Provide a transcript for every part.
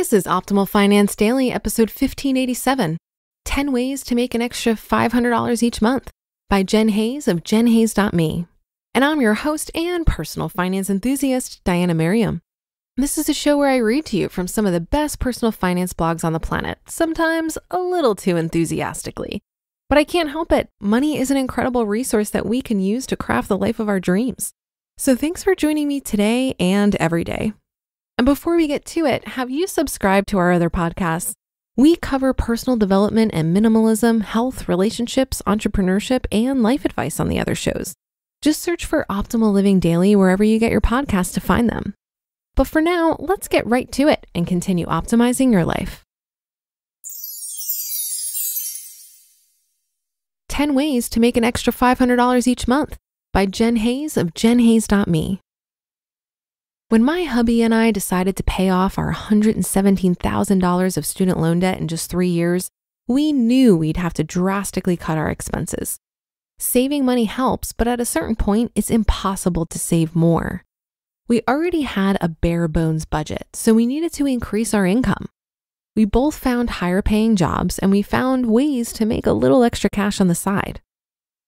This is Optimal Finance Daily, episode 1587, 10 Ways to Make an Extra $500 Each Month by Jen Hayes of jenhayes.me. And I'm your host and personal finance enthusiast, Diana Merriam. This is a show where I read to you from some of the best personal finance blogs on the planet, sometimes a little too enthusiastically. But I can't help it. Money is an incredible resource that we can use to craft the life of our dreams. So thanks for joining me today and every day. And before we get to it, have you subscribed to our other podcasts? We cover personal development and minimalism, health, relationships, entrepreneurship, and life advice on the other shows. Just search for Optimal Living Daily wherever you get your podcasts to find them. But for now, let's get right to it and continue optimizing your life. 10 Ways to Make an Extra $500 Each Month by Jen Hayes of jenhayes.me. When my hubby and I decided to pay off our $117,000 of student loan debt in just 3 years, we knew we'd have to drastically cut our expenses. Saving money helps, but at a certain point, it's impossible to save more. We already had a bare bones budget, so we needed to increase our income. We both found higher paying jobs, and we found ways to make a little extra cash on the side.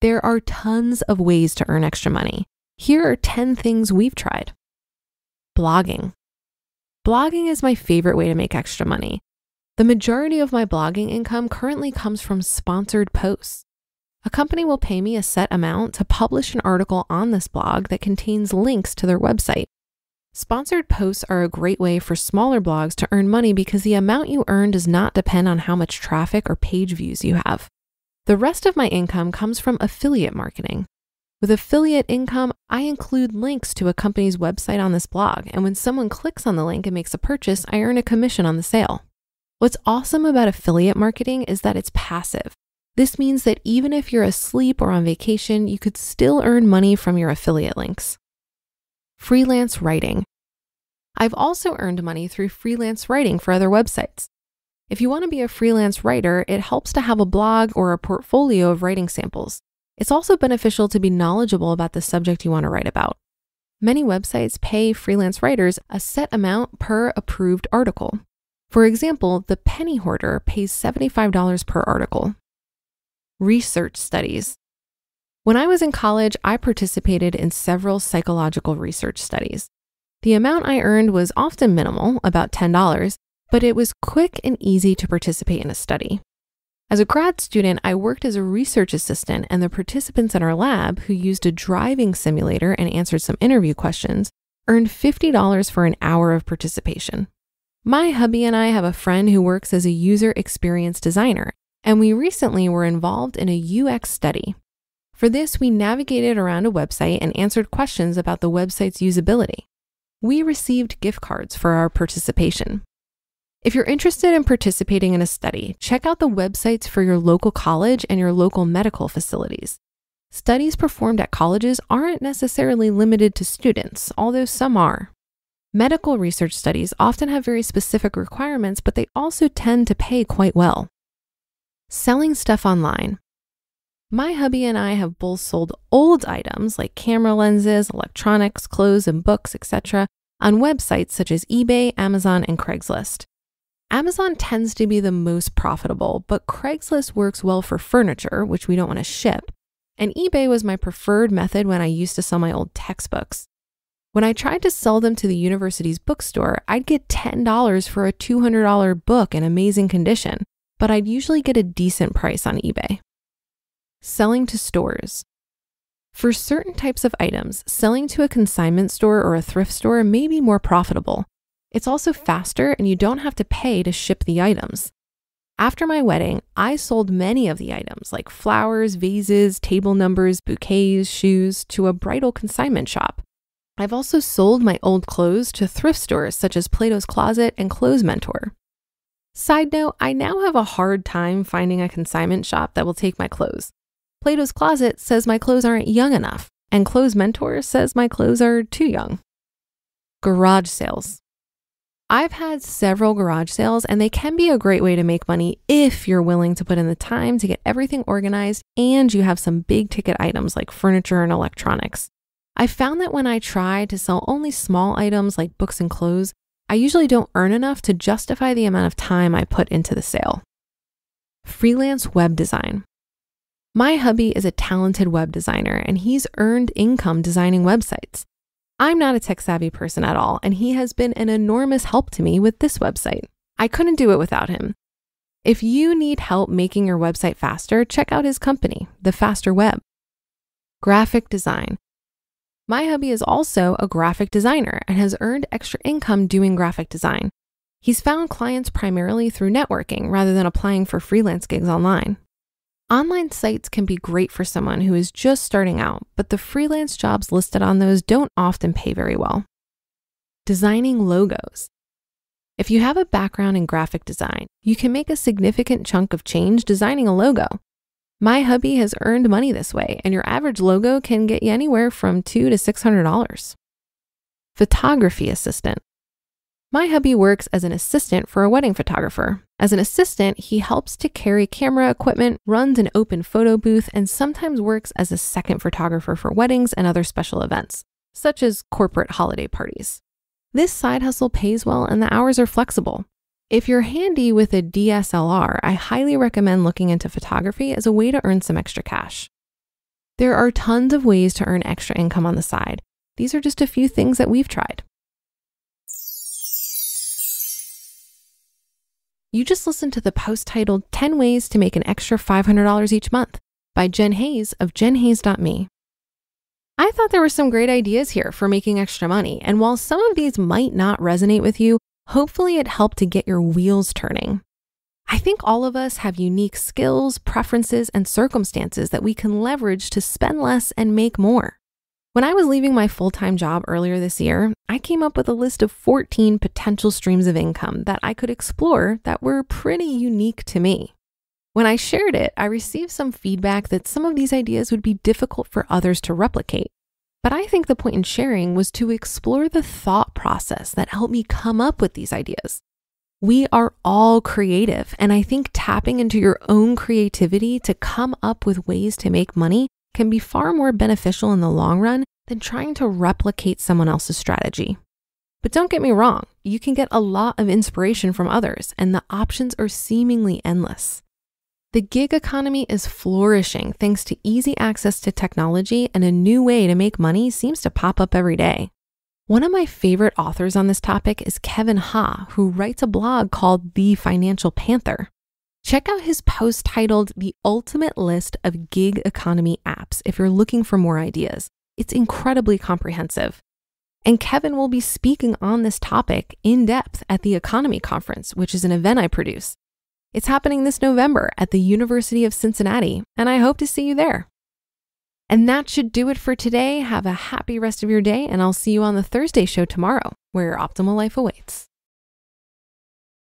There are tons of ways to earn extra money. Here are 10 things we've tried. Blogging. Blogging is my favorite way to make extra money. The majority of my blogging income currently comes from sponsored posts. A company will pay me a set amount to publish an article on this blog that contains links to their website. Sponsored posts are a great way for smaller blogs to earn money because the amount you earn does not depend on how much traffic or page views you have. The rest of my income comes from affiliate marketing. With affiliate income, I include links to a company's website on this blog, and when someone clicks on the link and makes a purchase, I earn a commission on the sale. What's awesome about affiliate marketing is that it's passive. This means that even if you're asleep or on vacation, you could still earn money from your affiliate links. Freelance writing. I've also earned money through freelance writing for other websites. If you want to be a freelance writer, it helps to have a blog or a portfolio of writing samples. It's also beneficial to be knowledgeable about the subject you want to write about. Many websites pay freelance writers a set amount per approved article. For example, The Penny Hoarder pays $75 per article. Research studies. When I was in college, I participated in several psychological research studies. The amount I earned was often minimal, about $10, but it was quick and easy to participate in a study. As a grad student, I worked as a research assistant, and the participants in our lab who used a driving simulator and answered some interview questions earned $50 for an hour of participation. My hubby and I have a friend who works as a user experience designer, and we recently were involved in a UX study. For this, we navigated around a website and answered questions about the website's usability. We received gift cards for our participation. If you're interested in participating in a study, check out the websites for your local college and your local medical facilities. Studies performed at colleges aren't necessarily limited to students, although some are. Medical research studies often have very specific requirements, but they also tend to pay quite well. Selling stuff online. My hubby and I have both sold old items like camera lenses, electronics, clothes, and books, etc. on websites such as eBay, Amazon, and Craigslist. Amazon tends to be the most profitable, but Craigslist works well for furniture, which we don't want to ship, and eBay was my preferred method when I used to sell my old textbooks. When I tried to sell them to the university's bookstore, I'd get $10 for a $200 book in amazing condition, but I'd usually get a decent price on eBay. Selling to stores. For certain types of items, selling to a consignment store or a thrift store may be more profitable. It's also faster, and you don't have to pay to ship the items. After my wedding, I sold many of the items like flowers, vases, table numbers, bouquets, shoes to a bridal consignment shop. I've also sold my old clothes to thrift stores such as Plato's Closet and Clothes Mentor. Side note, I now have a hard time finding a consignment shop that will take my clothes. Plato's Closet says my clothes aren't young enough, and Clothes Mentor says my clothes are too young. Garage sales. I've had several garage sales, and they can be a great way to make money if you're willing to put in the time to get everything organized and you have some big ticket items like furniture and electronics. I found that when I try to sell only small items like books and clothes, I usually don't earn enough to justify the amount of time I put into the sale. Freelance web design. My hubby is a talented web designer and he's earned income designing websites. I'm not a tech-savvy person at all, and he has been an enormous help to me with this website. I couldn't do it without him. If you need help making your website faster, check out his company, The Faster Web. Graphic design. My hubby is also a graphic designer and has earned extra income doing graphic design. He's found clients primarily through networking rather than applying for freelance gigs online. Online sites can be great for someone who is just starting out, but the freelance jobs listed on those don't often pay very well. Designing logos. If you have a background in graphic design, you can make a significant chunk of change designing a logo. My hubby has earned money this way, and your average logo can get you anywhere from $200 to $600. Photography assistant. My hubby works as an assistant for a wedding photographer. As an assistant, he helps to carry camera equipment, runs an open photo booth, and sometimes works as a second photographer for weddings and other special events, such as corporate holiday parties. This side hustle pays well and the hours are flexible. If you're handy with a DSLR, I highly recommend looking into photography as a way to earn some extra cash. There are tons of ways to earn extra income on the side. These are just a few things that we've tried. You just listened to the post titled 10 Ways to Make an Extra $500 Each Month by Jen Hayes of jenhayes.me. I thought there were some great ideas here for making extra money, and while some of these might not resonate with you, hopefully it helped to get your wheels turning. I think all of us have unique skills, preferences, and circumstances that we can leverage to spend less and make more. When I was leaving my full-time job earlier this year, I came up with a list of 14 potential streams of income that I could explore that were pretty unique to me. When I shared it, I received some feedback that some of these ideas would be difficult for others to replicate. But I think the point in sharing was to explore the thought process that helped me come up with these ideas. We are all creative, and I think tapping into your own creativity to come up with ways to make money can be far more beneficial in the long run than trying to replicate someone else's strategy. But don't get me wrong, you can get a lot of inspiration from others, and the options are seemingly endless. The gig economy is flourishing thanks to easy access to technology, and a new way to make money seems to pop up every day. One of my favorite authors on this topic is Kevin Ha, who writes a blog called The Financial Panther. Check out his post titled The Ultimate List of Gig Economy Apps if you're looking for more ideas. It's incredibly comprehensive. And Kevin will be speaking on this topic in depth at the Economy Conference, which is an event I produce. It's happening this November at the University of Cincinnati, and I hope to see you there. And that should do it for today. Have a happy rest of your day, and I'll see you on the Thursday show tomorrow, where your optimal life awaits.